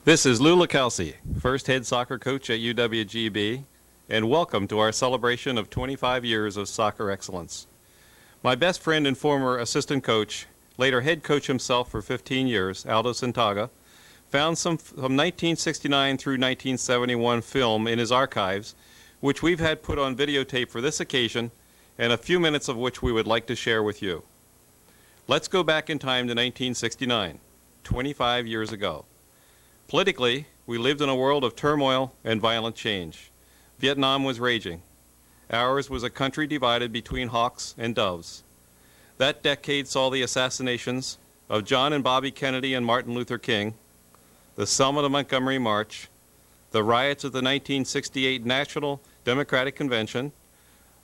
This is Lou Lacalci, first head soccer coach at UWGB, and welcome to our celebration of 25 years of soccer excellence. My best friend and former assistant coach, later head coach himself for 15 years, Aldo Santaga, found some from 1969 through 1971 film in his archives, which we've had put on videotape for this occasion, and a few minutes of which we would like to share with you. Let's go back in time to 1969, 25 years ago. Politically, we lived in a world of turmoil and violent change. Vietnam was raging. Ours was a country divided between hawks and doves. That decade saw the assassinations of John and Bobby Kennedy and Martin Luther King, the Selma to Montgomery March, the riots at the 1968 National Democratic Convention,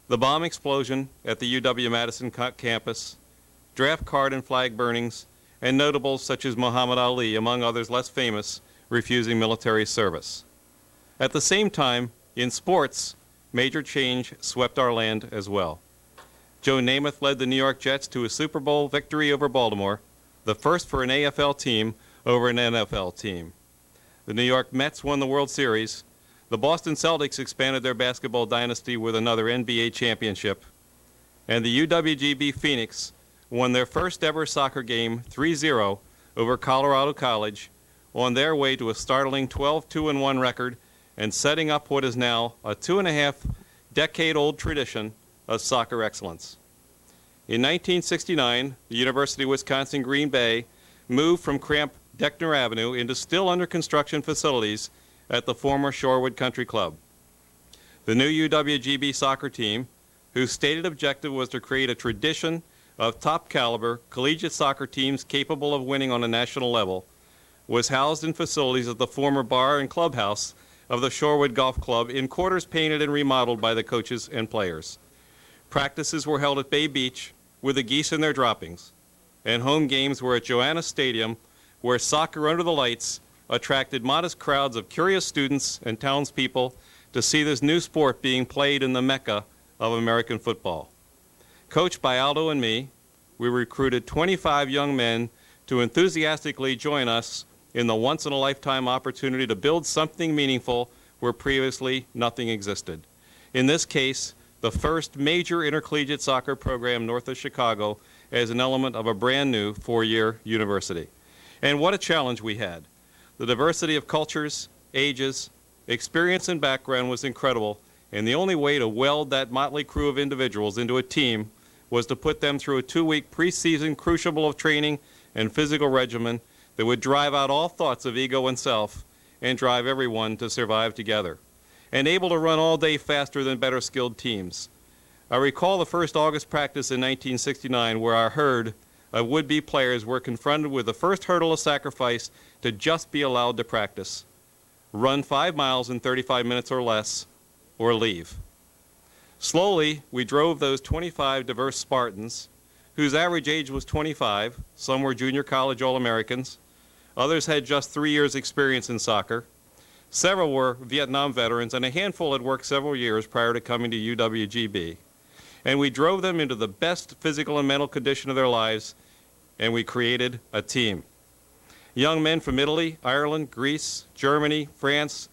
the bomb explosion at the UW-Madison campus, draft card and flag burnings, and notables such as Muhammad Ali, among others less famous, refusing military service. At the same time, in sports, major change swept our land as well. Joe Namath led the New York Jets to a Super Bowl victory over Baltimore, the first for an AFL team over an NFL team. The New York Mets won the World Series. The Boston Celtics expanded their basketball dynasty with another NBA championship. And the UWGB Phoenix won their first ever soccer game 3-0 over Colorado College, on their way to a startling 12-2-1 record and setting up what is now a 2.5-decade-old tradition of soccer excellence. In 1969, the University of Wisconsin-Green Bay moved from cramped Deckner Avenue into still under construction facilities at the former Shorewood Country Club. The new UWGB soccer team, whose stated objective was to create a tradition of top-caliber collegiate soccer teams capable of winning on a national level, was housed in facilities at the former bar and clubhouse of the Shorewood Golf Club in quarters painted and remodeled by the coaches and players. Practices were held at Bay Beach with the geese in their droppings, and home games were at Joanna Stadium, where soccer under the lights attracted modest crowds of curious students and townspeople to see this new sport being played in the Mecca of American football. Coached by Aldo and me, we recruited 25 young men to enthusiastically join us in the once-in-a-lifetime opportunity to build something meaningful where previously nothing existed. In this case, the first major intercollegiate soccer program north of Chicago as an element of a brand new four-year university. And what a challenge we had. The diversity of cultures, ages, experience, and background was incredible, and the only way to weld that motley crew of individuals into a team was to put them through a 2-week preseason crucible of training and physical regimen that would drive out all thoughts of ego and self and drive everyone to survive together, and able to run all day faster than better skilled teams. I recall the first August practice in 1969 where our herd of would-be players were confronted with the first hurdle of sacrifice to just be allowed to practice. Run 5 miles in 35 minutes or less, or leave. Slowly, we drove those 25 diverse Spartans, whose average age was 25, some were junior college All-Americans, others had just 3 years' experience in soccer, several were Vietnam veterans, and a handful had worked several years prior to coming to UWGB. And we drove them into the best physical and mental condition of their lives, and we created a team. Young men from Italy, Ireland, Greece, Germany, France,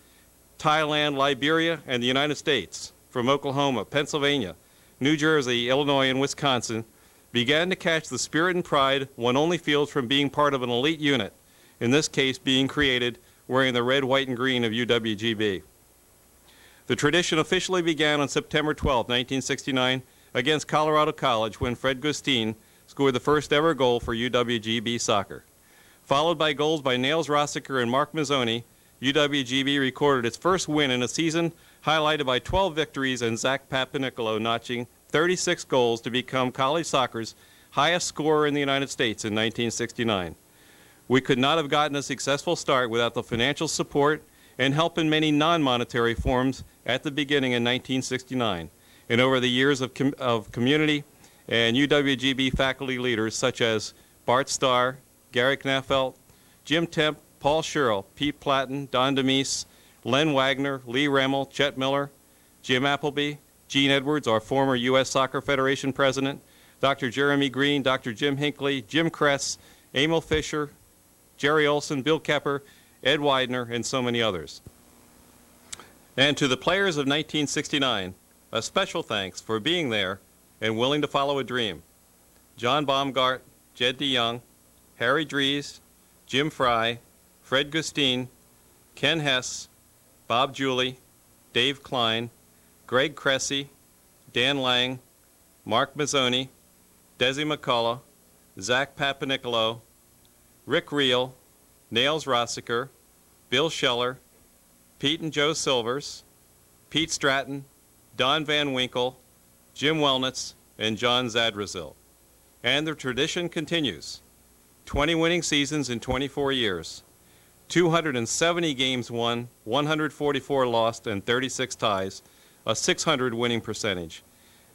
Thailand, Liberia, and the United States, from Oklahoma, Pennsylvania, New Jersey, Illinois, and Wisconsin, began to catch the spirit and pride one only feels from being part of an elite unit, in this case being created wearing the red, white, and green of UWGB. The tradition officially began on September 12, 1969, against Colorado College when Fred Gustine scored the first ever goal for UWGB soccer. Followed by goals by Nails Rossiker and Mark Mazzoni, UWGB recorded its first win in a season highlighted by 12 victories and Zach Papanicolo notching 36 goals to become college soccer's highest scorer in the United States in 1969. We could not have gotten a successful start without the financial support and help in many non-monetary forms at the beginning in 1969, and over the years of community and UWGB faculty leaders such as Bart Starr, Gary Knaffelt, Jim Temp, Paul Sherrill, Pete Platten, Don Demise, Len Wagner, Lee Remmel, Chet Miller, Jim Appleby, Gene Edwards, our former U.S. Soccer Federation president, Dr. Jeremy Green, Dr. Jim Hinckley, Jim Kress, Emil Fisher, Jerry Olson, Bill Kepper, Ed Widener, and so many others. And to the players of 1969, a special thanks for being there and willing to follow a dream. John Baumgart, Jed DeYoung, Harry Dries, Jim Fry, Fred Gustine, Ken Hess, Bob Julie, Dave Klein, Greg Cressy, Dan Lang, Mark Mazzoni, Desi McCullough, Zach Papanicolo, Rick Reel, Nails Rossiker, Bill Scheller, Pete and Joe Silvers, Pete Stratton, Don Van Winkle, Jim Wellnitz, and John Zadrazil. And the tradition continues. 20 winning seasons in 24 years, 270 games won, 144 lost, and 36 ties, a 600 winning percentage,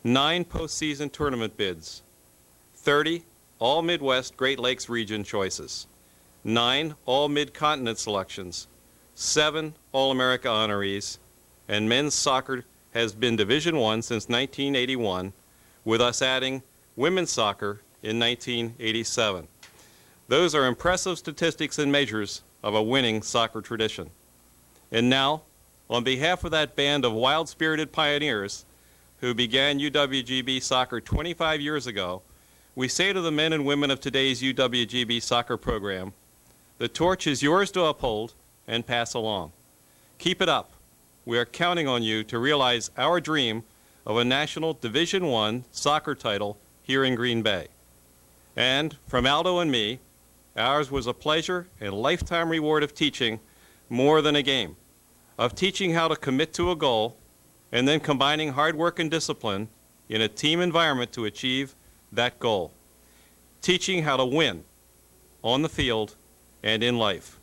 9 postseason tournament bids, 30 All-Midwest Great Lakes region choices, 9 All-Mid-Continent selections, 7 All-America honorees, and men's soccer has been Division I since 1981, with us adding women's soccer in 1987. Those are impressive statistics and measures of a winning soccer tradition. And now, on behalf of that band of wild-spirited pioneers who began UWGB soccer 25 years ago, we say to the men and women of today's UWGB soccer program, the torch is yours to uphold and pass along. Keep it up. We are counting on you to realize our dream of a national Division I soccer title here in Green Bay. And from Aldo and me, ours was a pleasure and lifetime reward of teaching more than a game, of teaching how to commit to a goal and then combining hard work and discipline in a team environment to achieve that goal. Teaching how to win on the field and in life.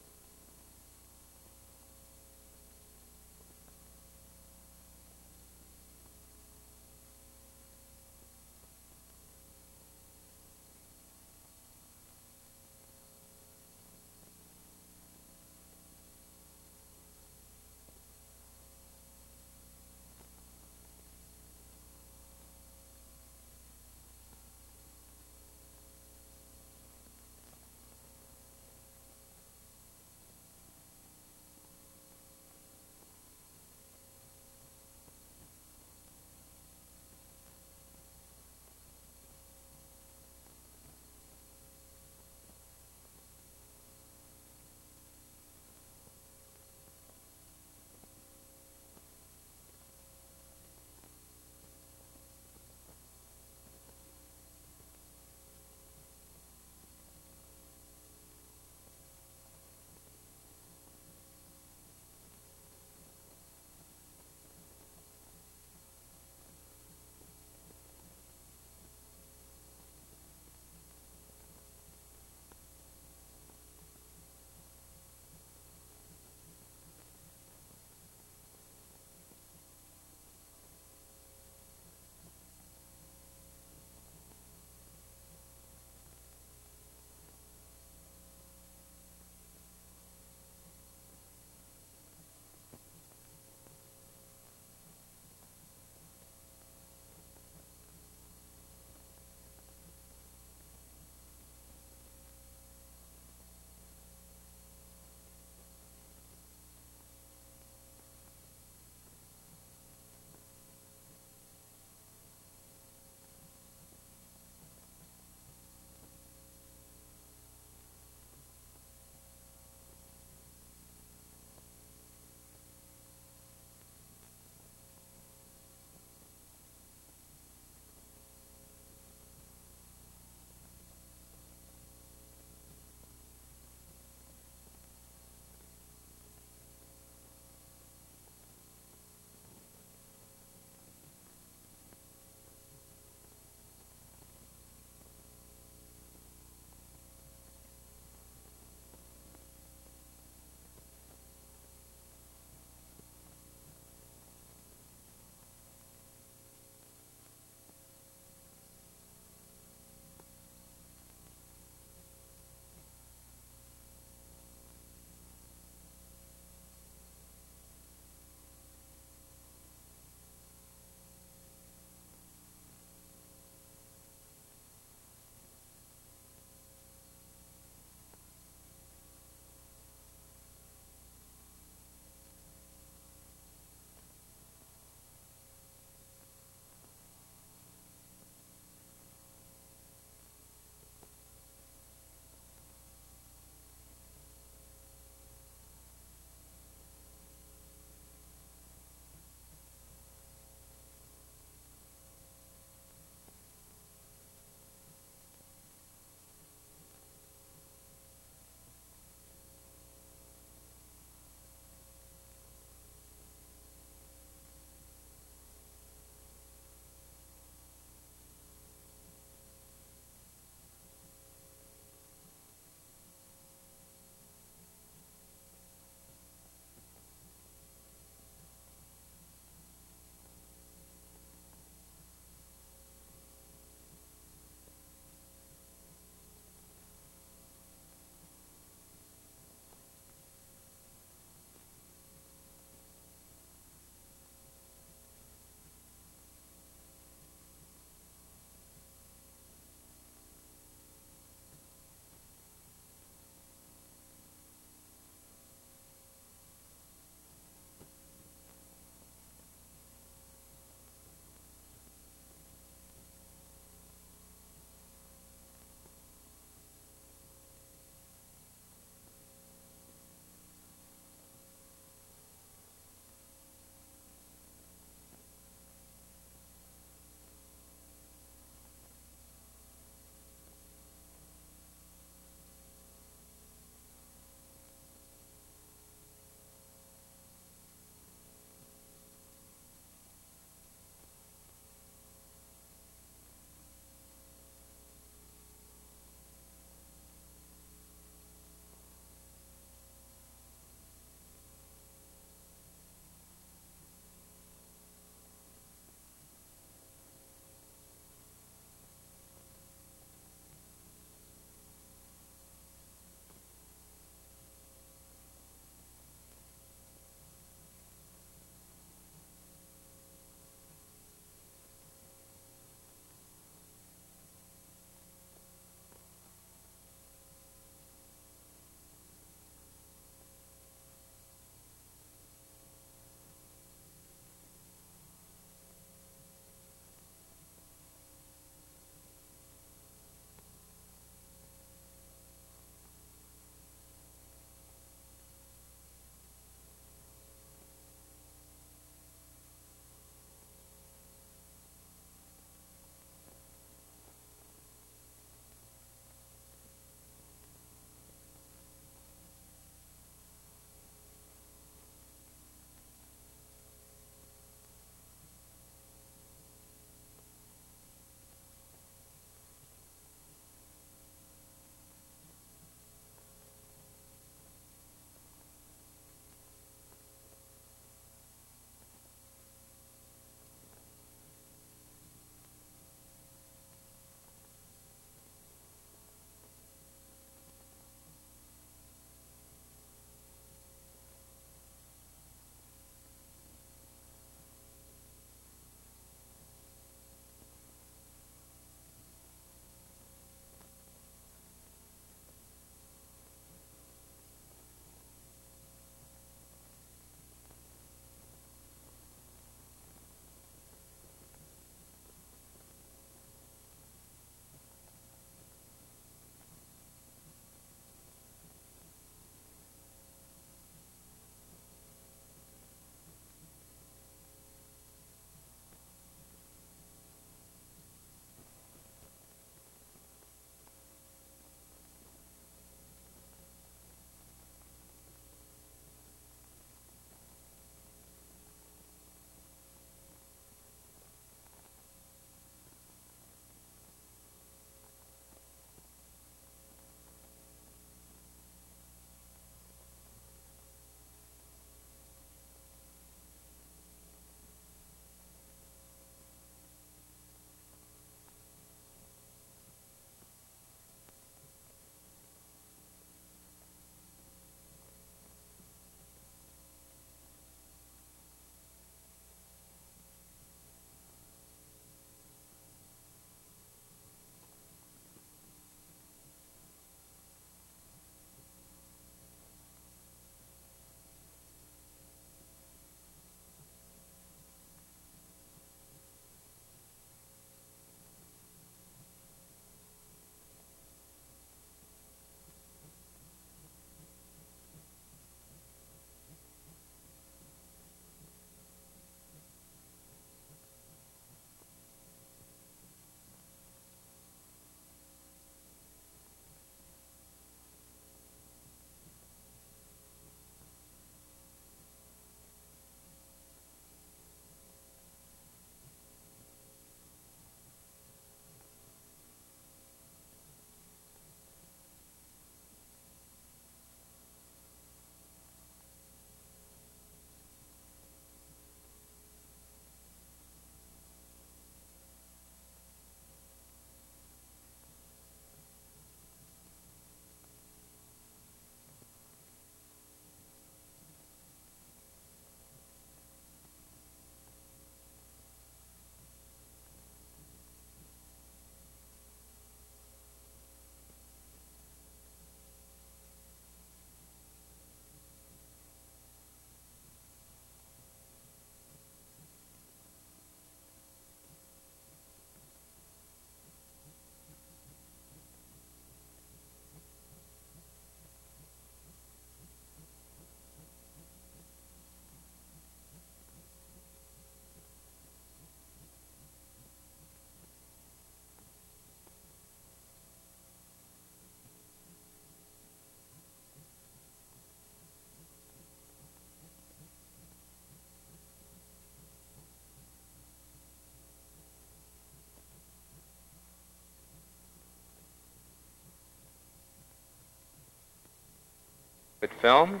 film.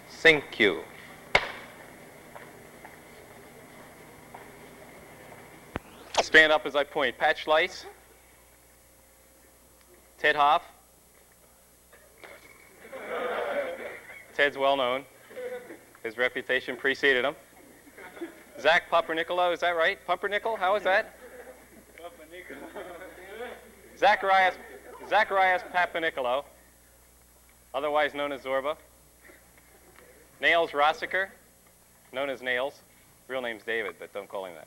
Sync cue. Stand up as I point. Pat Schleiss. Ted Hoff. Ted's well known. His reputation preceded him. Zach Pumpernickel, is that right? Pumpernickel, how is that? Zacharias Papanicolo, otherwise known as Zorba. Nails Rossiker, known as Nails. Real name's David, but don't call him that.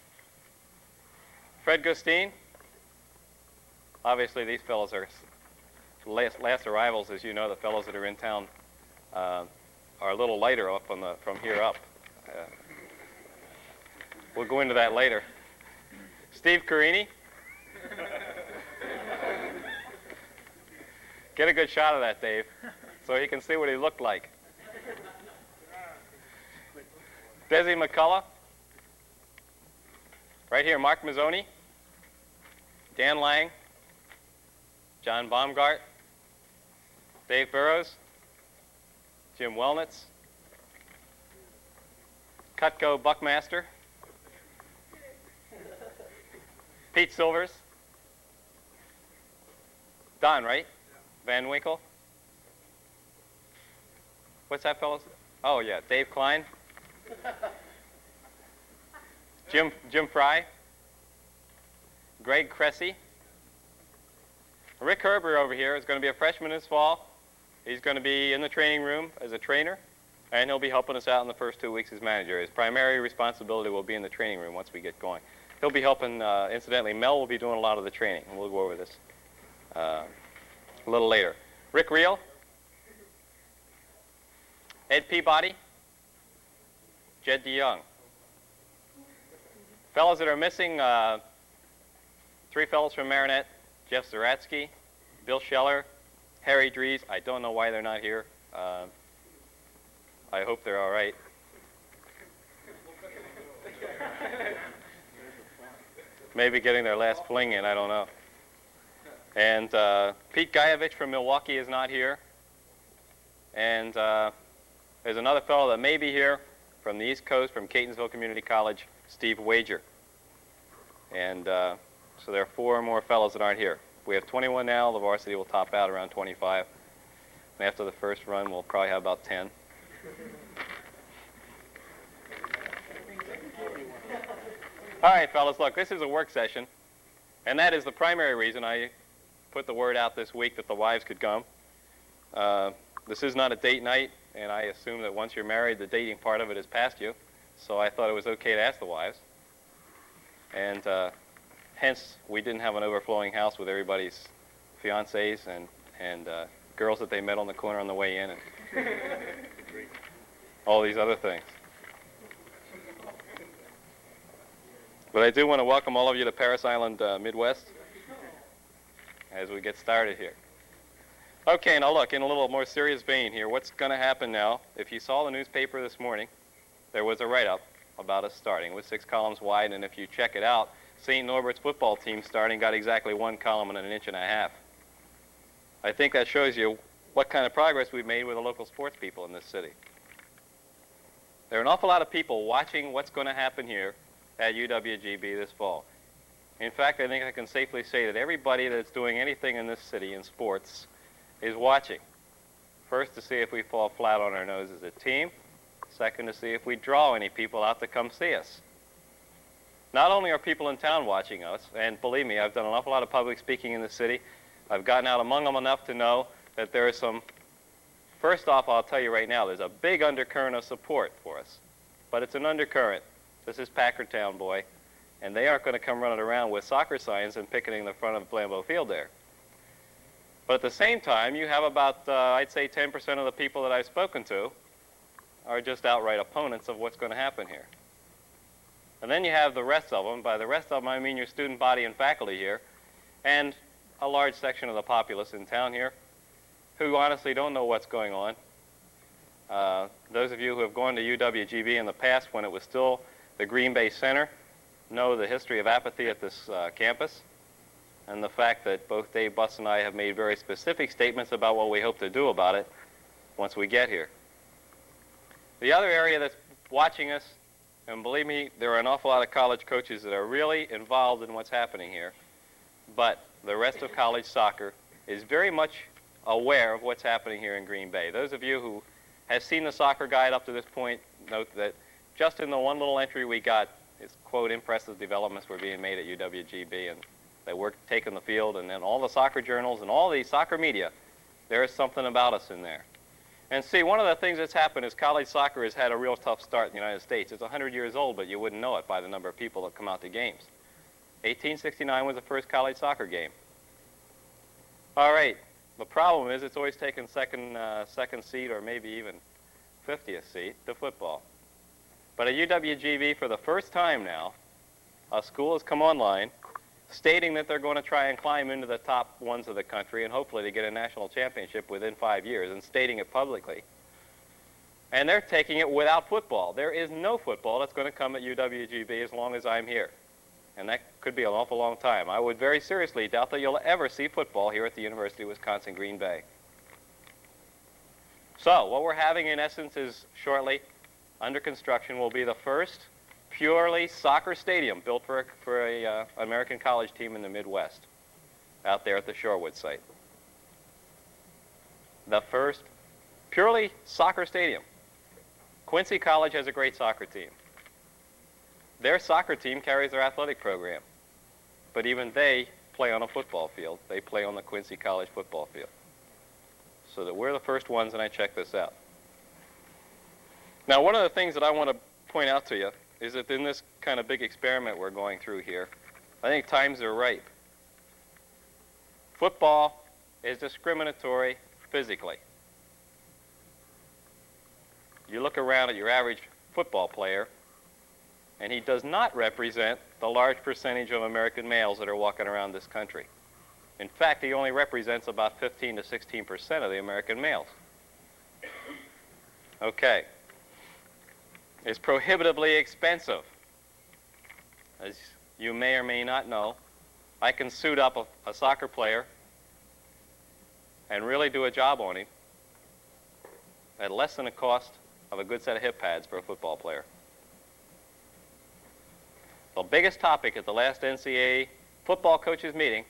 Fred Gustine. Obviously, these fellows are last arrivals. As you know, the fellows that are in town are a little lighter up on from here up. We'll go into that later. Steve Carini. Get a good shot of that, Dave, so he can see what he looked like. Desi McCullough. Right here, Mark Mazzoni. Dan Lang. John Baumgart. Dave Burrows. Jim Wellnitz. Cutco Buckmaster. Pete Silvers. Don, right? Van Winkle. What's that fellow's? Oh, yeah, Dave Klein. Jim Fry. Greg Cressy. Rick Herber over here is going to be a freshman this fall. He's going to be in the training room as a trainer, and he'll be helping us out in the first 2 weeks as manager. His primary responsibility will be in the training room once we get going. He'll be helping, incidentally, Mel will be doing a lot of the training, and we'll go over this a little later. Rick Reel. Ed Peabody. Jed DeYoung. Fellows that are missing, 3 fellows from Marinette, Jeff Zaratsky, Bill Scheller, Harry Dries. I don't know why they're not here. I hope they're all right. Maybe getting their last fling in, I don't know. And Pete Gajevich from Milwaukee is not here. And there's another fellow that may be here from the East Coast, from Catonsville Community College, Steve Wager. And so there are 4 more fellows that aren't here. We have 21 now. The varsity will top out around 25. And after the first run, we'll probably have about 10. All right, fellas, look, this is a work session. And that is the primary reason I put the word out this week that the wives could come. This is not a date night, and I assume that once you're married, the dating part of it is past you. So I thought it was okay to ask the wives. And hence, we didn't have an overflowing house with everybody's fiancés and girls that they met on the corner on the way in and all these other things. But I do want to welcome all of you to Paris Island, Midwest, as we get started here. Okay, now look, in a little more serious vein here, what's going to happen now? If you saw the newspaper this morning, there was a write-up about us starting. It was 6 columns wide, and if you check it out, St. Norbert's football team starting got exactly 1 column and an inch and a half. I think that shows you what kind of progress we've made with the local sports people in this city. There are an awful lot of people watching what's going to happen here at UWGB this fall. In fact, I think I can safely say that everybody that's doing anything in this city in sports is watching. First, to see if we fall flat on our nose as a team. Second, to see if we draw any people out to come see us. Not only are people in town watching us, and believe me, I've done an awful lot of public speaking in the city. I've gotten out among them enough to know that there is some, first off, I'll tell you right now, there's a big undercurrent of support for us. But it's an undercurrent. This is Packertown, boy. And they aren't going to come running around with soccer signs and picketing the front of Blambeau Field there. But at the same time, you have about, I'd say 10% of the people that I've spoken to are just outright opponents of what's going to happen here. And then you have the rest of them. By the rest of them, I mean your student body and faculty here, and a large section of the populace in town here who honestly don't know what's going on. Those of you who have gone to UWGB in the past when it was still the Green Bay Center know the history of apathy at this campus and the fact that both Dave Butts and I have made very specific statements about what we hope to do about it once we get here. The other area that's watching us, and believe me, there are an awful lot of college coaches that are really involved in what's happening here, but the rest of college soccer is very much aware of what's happening here in Green Bay. Those of you who have seen the soccer guide up to this point note that just in the one little entry we got, it's, quote, impressive developments were being made at UWGB, and they were taking the field, and then all the soccer journals and all the soccer media, there is something about us in there. And see, one of the things that's happened is college soccer has had a real tough start in the United States. It's 100 years old, but you wouldn't know it by the number of people that come out to games. 1869 was the first college soccer game. All right, the problem is it's always taken second seat or maybe even 50th seat to football. But at UWGB, for the first time now, a school has come online stating that they're going to try and climb into the top ones of the country and hopefully to get a national championship within 5 years, and stating it publicly. And they're taking it without football. There is no football that's going to come at UWGB as long as I'm here. And that could be an awful long time. I would very seriously doubt that you'll ever see football here at the University of Wisconsin-Green Bay. So what we're having in essence is shortly under construction will be the first purely soccer stadium built for a American college team in the Midwest out there at the Shorewood site. The first purely soccer stadium. Quincy College has a great soccer team. Their soccer team carries their athletic program, but even they play on a football field. They play on the Quincy College football field. So that we're the first ones, and I check this out. Now, one of the things that I want to point out to you is that in this kind of big experiment we're going through here, I think times are ripe. Football is discriminatory physically. You look around at your average football player, and he does not represent the large percentage of American males that are walking around this country. In fact, he only represents about 15 to 16% of the American males. Okay. It's prohibitively expensive. As you may or may not know, I can suit up a soccer player and really do a job on him at less than the cost of a good set of hip pads for a football player. The biggest topic at the last NCAA football coaches meeting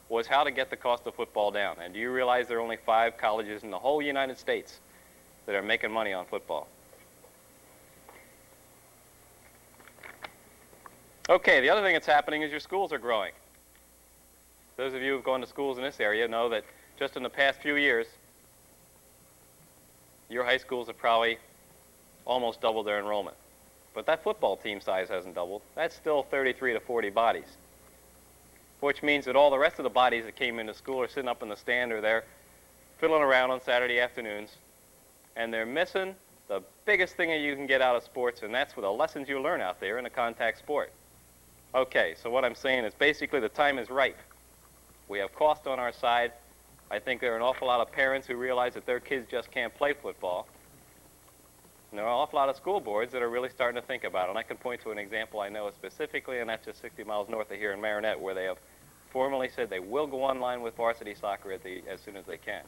was how to get the cost of football down. And do you realize there are only 5 colleges in the whole United States that are making money on football? Okay, the other thing that's happening is your schools are growing. Those of you who have gone to schools in this area know that just in the past few years, your high schools have probably almost doubled their enrollment. But that football team size hasn't doubled. That's still 33 to 40 bodies, which means that all the rest of the bodies that came into school are sitting up in the stand or they're fiddling around on Saturday afternoons, and they're missing the biggest thing that you can get out of sports, and that's the lessons you learn out there in a contact sport. Okay, so what I'm saying is basically the time is ripe. We have cost on our side. I think there are an awful lot of parents who realize that their kids just can't play football. And there are an awful lot of school boards that are really starting to think about it. And I can point to an example I know specifically, and that's just 60 miles north of here in Marinette, where they have formally said they will go online with varsity soccer as soon as they can.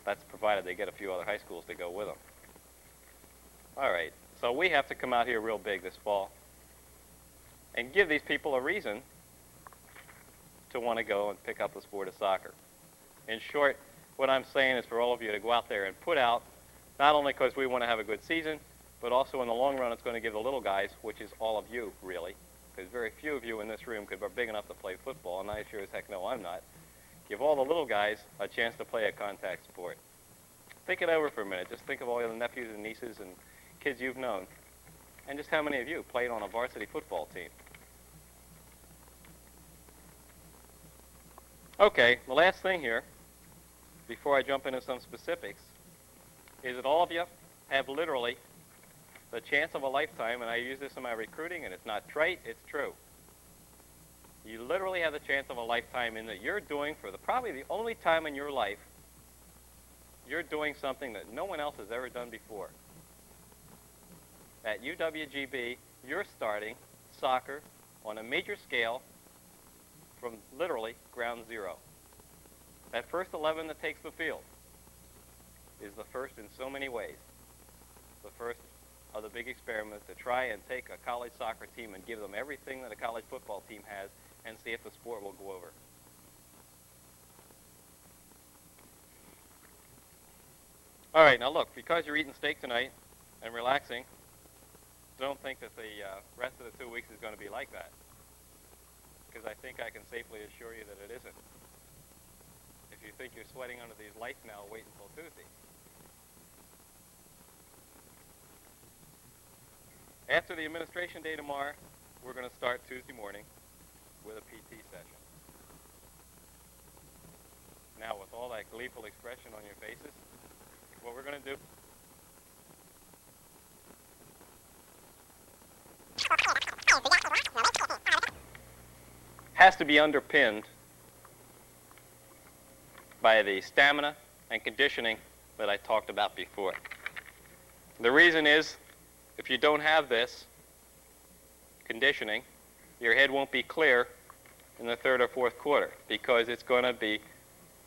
That's provided they get a few other high schools to go with them. All right, so we have to come out here real big this fall and give these people a reason to want to go and pick up the sport of soccer. In short, what I'm saying is for all of you to go out there and put out, not only because we want to have a good season, but also in the long run it's going to give the little guys, which is all of you really, because very few of you in this room could be big enough to play football, and I sure as heck know I'm not, give all the little guys a chance to play a contact sport. Think it over for a minute. Just think of all the nephews and nieces and kids you've known, and just how many of you played on a varsity football team. Okay, the last thing here, before I jump into some specifics, is that all of you have literally the chance of a lifetime, and I use this in my recruiting, and it's not trite, it's true. You literally have the chance of a lifetime in that you're doing, for probably the only time in your life, you're doing something that no one else has ever done before. At UWGB, you're starting soccer on a major scale from literally ground zero. That first 11 that takes the field is the first in so many ways. the first of the big experiments to try and take a college soccer team and give them everything that a college football team has and see if the sport will go over. All right, now look, because you're eating steak tonight and relaxing, don't think that the rest of the 2 weeks is going to be like that, because I think I can safely assure you that it isn't. If you think you're sweating under these lights now, wait until Tuesday. After the administration day tomorrow, we're going to start Tuesday morning with a PT session. Now, with all that gleeful expression on your faces, what we're going to do has to be underpinned by the stamina and conditioning that I talked about before. The reason is, if you don't have this conditioning, your head won't be clear in the third or fourth quarter, because it's going to be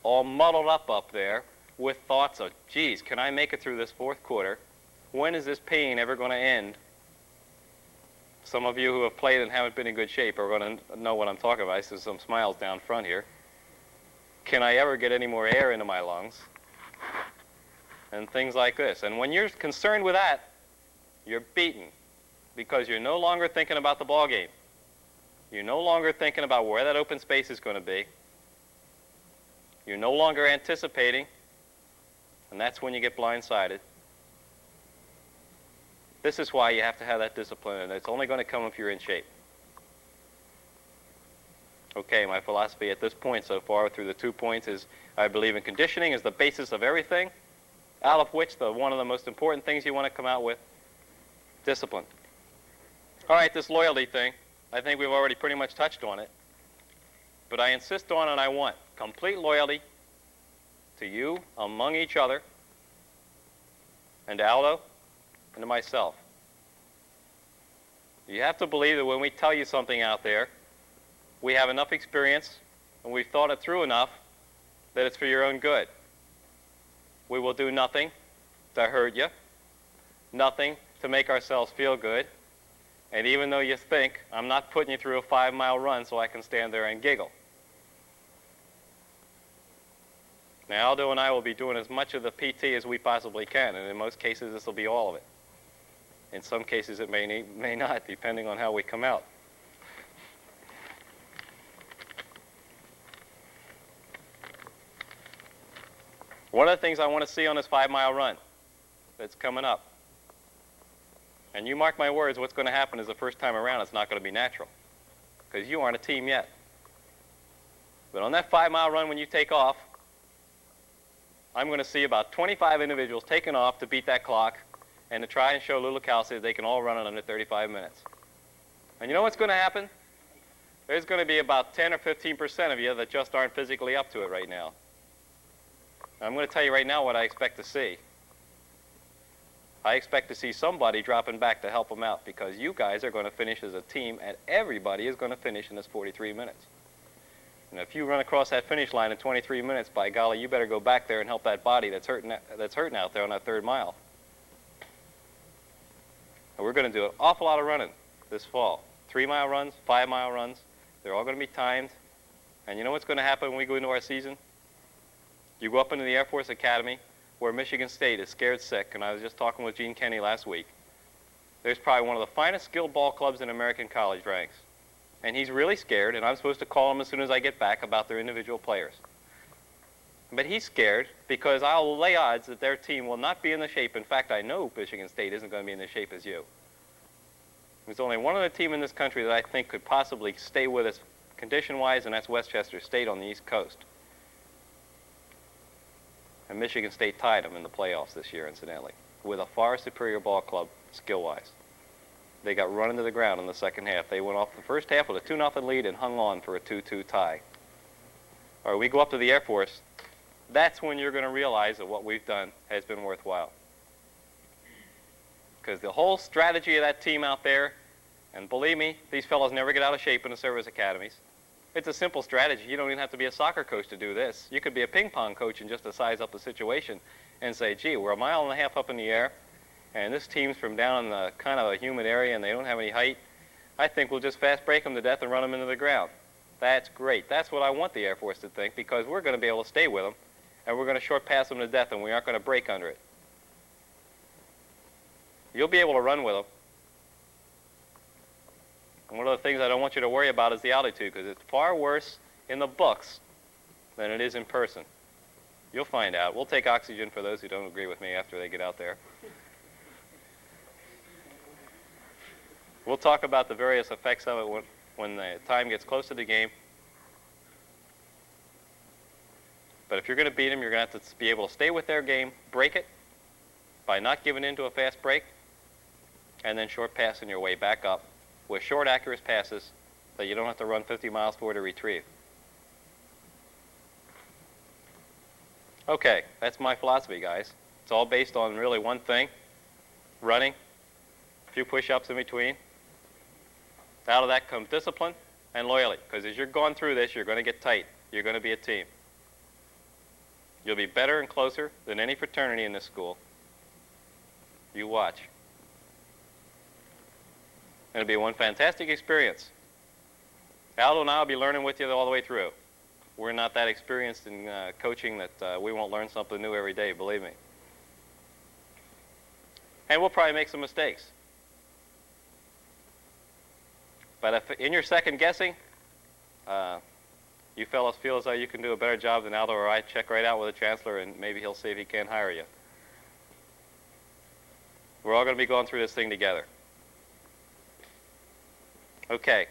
all muddled up there with thoughts of, geez, can I make it through this fourth quarter? When is this pain ever going to end? Some of you who have played and haven't been in good shape are going to know what I'm talking about. I see some smiles down front here. Can I ever get any more air into my lungs? And things like this. And when you're concerned with that, you're beaten, because you're no longer thinking about the ball game. You're no longer thinking about where that open space is going to be. You're no longer anticipating, and that's when you get blindsided. This is why you have to have that discipline, and it's only going to come if you're in shape. Okay, my philosophy at this point so far through the 2 points is I believe in conditioning is the basis of everything, out of which one of the most important things you want to come out with, discipline. All right, this loyalty thing, I think we've already pretty much touched on it. But I insist on and I want complete loyalty to you, among each other, and to Aldo, and to myself. You have to believe that when we tell you something out there, we have enough experience and we've thought it through enough that it's for your own good. We will do nothing to hurt you, nothing to make ourselves feel good, and even though you think, I'm not putting you through a 5-mile run so I can stand there and giggle. Now, Aldo and I will be doing as much of the PT as we possibly can, and in most cases this will be all of it. In some cases it may not, depending on how we come out. One of the things I want to see on this 5-mile run that's coming up, and you mark my words, what's going to happen is the first time around it's not going to be natural, because you aren't a team yet. But on that 5-mile run when you take off, I'm going to see about 25 individuals taking off to beat that clock and to try and show Lula Calci that they can all run it under 35 minutes. And you know what's going to happen? There's going to be about 10 or 15% of you that just aren't physically up to it right now. I'm going to tell you right now what I expect to see. I expect to see somebody dropping back to help them out, because you guys are going to finish as a team, and everybody is going to finish in this 43 minutes. And if you run across that finish line in 23 minutes, by golly, you better go back there and help that body that's hurting out there on that 3rd mile. And we're going to do an awful lot of running this fall. 3-mile runs, 5-mile runs. They're all going to be timed. And you know what's going to happen when we go into our season? You go up into the Air Force Academy, where Michigan State is scared sick, and I was just talking with Gene Kenny last week. There's probably one of the finest skilled ball clubs in American college ranks. And he's really scared, and I'm supposed to call him as soon as I get back about their individual players. But he's scared because I'll lay odds that their team will not be in the shape. In fact, I know Michigan State isn't going to be in the shape as you. There's only one other team in this country that I think could possibly stay with us condition-wise, and that's Westchester State on the East Coast. And Michigan State tied them in the playoffs this year, incidentally, with a far superior ball club skill-wise. They got run into the ground in the second half. They went off the first half with a 2-0 lead and hung on for a 2-2 tie. All right, we go up to the Air Force. That's when you're going to realize that what we've done has been worthwhile. Because the whole strategy of that team out there, and believe me, these fellows never get out of shape in the service academies. It's a simple strategy. You don't even have to be a soccer coach to do this. You could be a ping pong coach and just to size up the situation and say, gee, we're 1.5 miles up in the air, and this team's from down in the kind of a humid area and they don't have any height, I think we'll just fast break them to death and run them into the ground. That's great. That's what I want the Air Force to think, because we're going to be able to stay with them, and we're going to short pass them to death, and we aren't going to break under it. You'll be able to run with them. And one of the things I don't want you to worry about is the altitude, because it's far worse in the books than it is in person. You'll find out. We'll take oxygen for those who don't agree with me after they get out there. We'll talk about the various effects of it when the time gets close to the game. But if you're going to beat them, you're going to have to be able to stay with their game, break it by not giving in to a fast break, and then short passing your way back up with short, accurate passes that you don't have to run 50 miles for to retrieve. Okay, that's my philosophy, guys. It's all based on really one thing: running, a few push-ups in between. Out of that comes discipline and loyalty, because as you're going through this, you're going to get tight. You're going to be a team. You'll be better and closer than any fraternity in this school. You watch. It'll be one fantastic experience. Aldo and I will be learning with you all the way through. We're not that experienced in coaching that we won't learn something new every day, believe me. And we'll probably make some mistakes. But if in your second guessing, you fellows feel as though you can do a better job than Aldo or I, check right out with the chancellor and maybe he'll see if he can't hire you. We're all going to be going through this thing together. Okay.